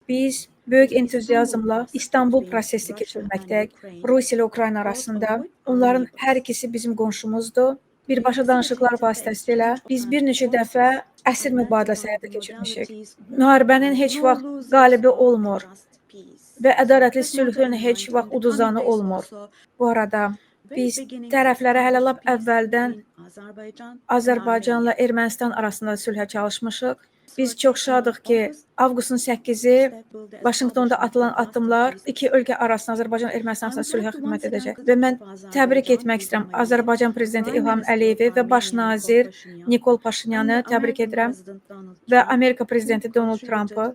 Biz böyük entuziazmla İstanbul prosesi keçirməktəyik. Rusiya ilə Ukrayna arasında. Onların hər ikisi bizim qonşumuzdur. Birbaşa danışıqlar vasitəsilə biz bir neçə dəfə əsir mübadiləsi həyata keçirmişik. Müharibənin heç vaxt qalibi olmur və ədalətli sülhün heç vaxt uduzanı olmur. Bu arada biz tərəflərə hələ lap əvvəldən Azərbaycanla Ermənistan arasında sülhə çalışmışıq. Biz çox şadıq ki, avqustun 8-i Vaşinqtonda atılan addımlar iki ölkə arasında Azərbaycan Ermənistan arasında sülhə xidmət edəcək. Və mən təbrik etmək istəyirəm Azərbaycan prezidenti İlham Əliyevi və baş nazir Nikol Paşinyanı təbrik edirəm və Amerika prezidenti Donald Trumpı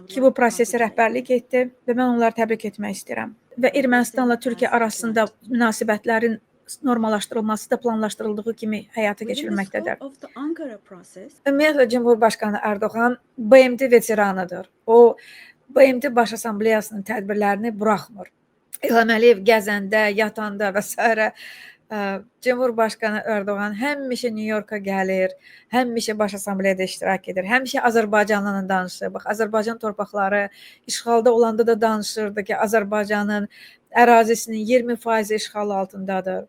ki, bu prosesə rəhbərlik etdi və mən onları təbrik etmək istəyirəm. Və Ermənistanla Türkiyə arasında münasibətlərin normallaşdırılması da planlaşdırıldığı kimi həyata keçirilməkdədir. Ümumiyyətlə, Cumhurbaşqanı Erdoğan BMT veteranıdır. O, BMT Baş Assambleyasının tədbirlərini buraxmır. İlham Əliyev gəzəndə, yatanda və s. Cumhurbaşqanı Erdoğan həmişə New Yorka gəlir, həmişə Baş Assambleyada iştirak edir, həmişə Azərbaycanla danışır. Bax, Azərbaycan torpaqları işğalda olanda da danışırdı ki, Azərbaycanın ərazisinin 20% işğal altındadır.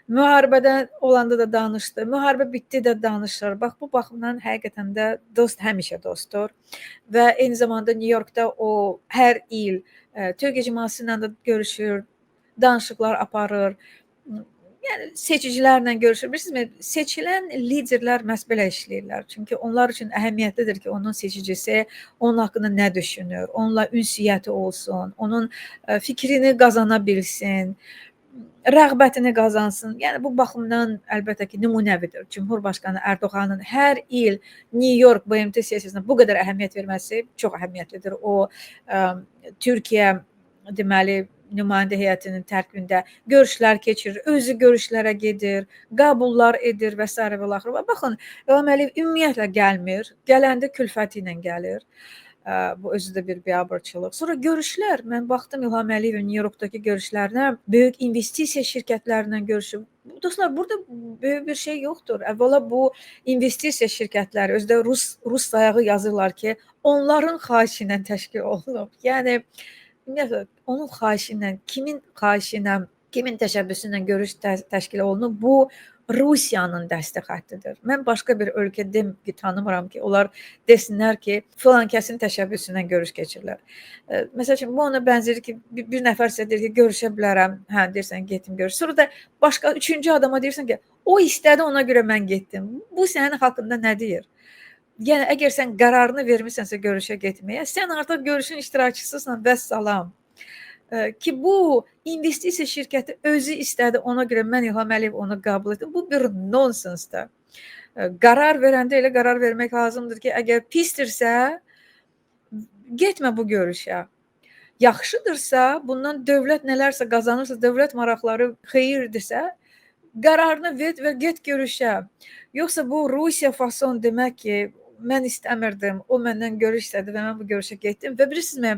Müharibədə olanda da danışdı, müharibə bitdi də danışır. Bax, bu baxımdan həqiqətən də dost həmişə dostdur. Və eyni zamanda New Yorkda o hər il Türkiyə cəmiyyəti ilə də görüşür, danışıqlar aparır. Yəni seçicilərlə görüşür. Bilirsiniz, seçilən liderlər məhz belə işləyirlər. Çünki onlar üçün əhəmiyyətlidir ki, onun seçicisi onun haqqında nə düşünür, onunla ünsiyyəti olsun, onun fikrini qazana bilsin, rəğbətini qazansın. Yəni bu baxımdan əlbəttə ki, nümunəvidir. Cumhurbaşqanı Erdoğanın hər il New York BMT sessiyasına bu qədər əhəmiyyət verməsi çox əhəmiyyətlidir. O Türkiyə deməli nümayəndə heyətinin tərkibində görüşlər keçirir, özü görüşlərə gedir, qəbullar edir və s. və axır. Baxın, İlham Əliyev ümumiyyətlə gəlmir, gələndə külfəti ilə gəlir. Bu özü də bir biabırçılıq. Sonra görüşlər, mən baxdım İlham Əliyevin New Yorkdakı görüşlərinə, böyük investisiya şirkətlərindən görüşüb. Dostlar, burada böyük bir şey yoxdur. Əvvəla bu investisiya şirkətləri, özdə rus sayağı yazırlar ki, onların xahişi ilə təşkil olunub. Yəni, ümumiyyətlə, onun xahişi ilə, kimin xahişi ilə, kimin təşəbbüsü ilə görüş təşkil olunub, bu Rusiyanın dəstək xəttidir. Mən başqa bir ölkə tanımıram ki, onlar desinlər ki, filan kəsin təşəbbüsü ilə görüş keçirlər. Məsəl üçün, bu ona bənzəyir ki, bir nəfər sizə deyir ki, görüşə bilərəm, hə, deyirsən, getdim görüş. Sonra da başqa, üçüncü adama deyirsən ki, o istədi, ona görə mən getdim. Bu sənin haqqında nə deyir? Yəni, əgər sən qərarını vermisənsə görüşə getməyə, sən artıq görüşün iştirakçısısan, vəssalam. Ki bu investisiya şirkəti özü istədi, ona görə mən İlham Əliyev onu qəbul etdim. Bu bir nonsensdir. Qərar verəndə elə qərar vermək lazımdır ki, əgər pisdirsə, getmə bu görüşə. Yaxşıdırsa, bundan dövlət nələrsə qazanırsa, dövlət maraqları xeyirdirsə, qərarını ver və get görüşə. Yoxsa bu Rusiya fason demək ki, mən istəmirdim, o məndən görüş istədi və mən bu görüşə getdim. Və bilirsinizmi,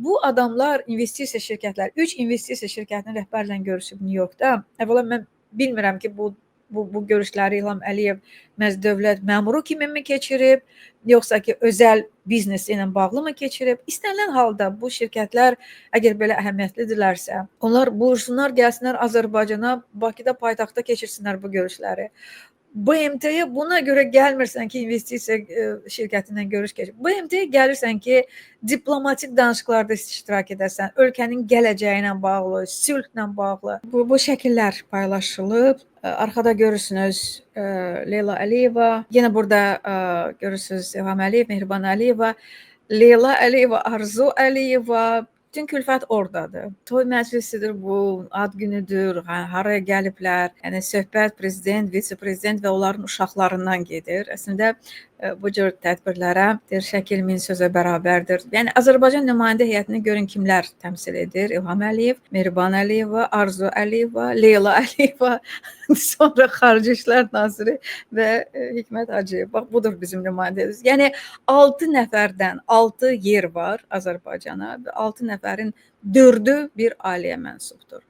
bu adamlar investisiya şirkətləri, 3 investisiya şirkətinin rəhbərlə görüşüb New Yorkda. Əvvəla mən bilmirəm ki, bu görüşləri İlham Əliyev məhz dövlət məmuru kimi mi keçirib, yoxsa ki, özəl biznesi ilə bağlı mı keçirib? İstənilən halda bu şirkətlər əgər belə əhəmiyyətlidirlərsə, onlar buyursunlar, gəlsinlər Azərbaycana, Bakıda, paytaxtda keçirsinlər bu görüşləri. BMT-yə buna görə gəlmirsən ki, investisiya şirkətindən görüş keçir. BMT-yə gəlirsən ki, diplomatik danışıqlarda iştirak edəsən, ölkənin gələcəyi ilə bağlı, sülhlə bağlı. Bu şəkillər paylaşılıb. Arxada görürsünüz Leyla Əliyeva. Yenə burada görürsünüz İlham Əliyev, Mehriban Əliyeva, Leyla Əliyeva, Arzu Əliyeva. Bütün külfət oradadır. Toy məclisidir bu, ad günüdür, haraya gəliblər. Yəni, söhbət prezident, vitse-prezident və onların uşaqlarından gedir. Əslində, bu cür tədbirlərə şəkil min sözə bərabərdir. Yəni, Azərbaycan nümayəndə heyətini görün kimlər təmsil edir. İlham Əliyev, Mehriban Əliyeva, Arzu Əliyeva, Leyla Əliyeva, sonra Xarici İşlər Naziri və Hikmət Hacıyev. Bax, budur bizim nümayəndəmiz. Yəni, 6 nəfərdən 6 yer var Azərbaycana və 6 nəfərin 4-ü bir ailəyə mənsubdur.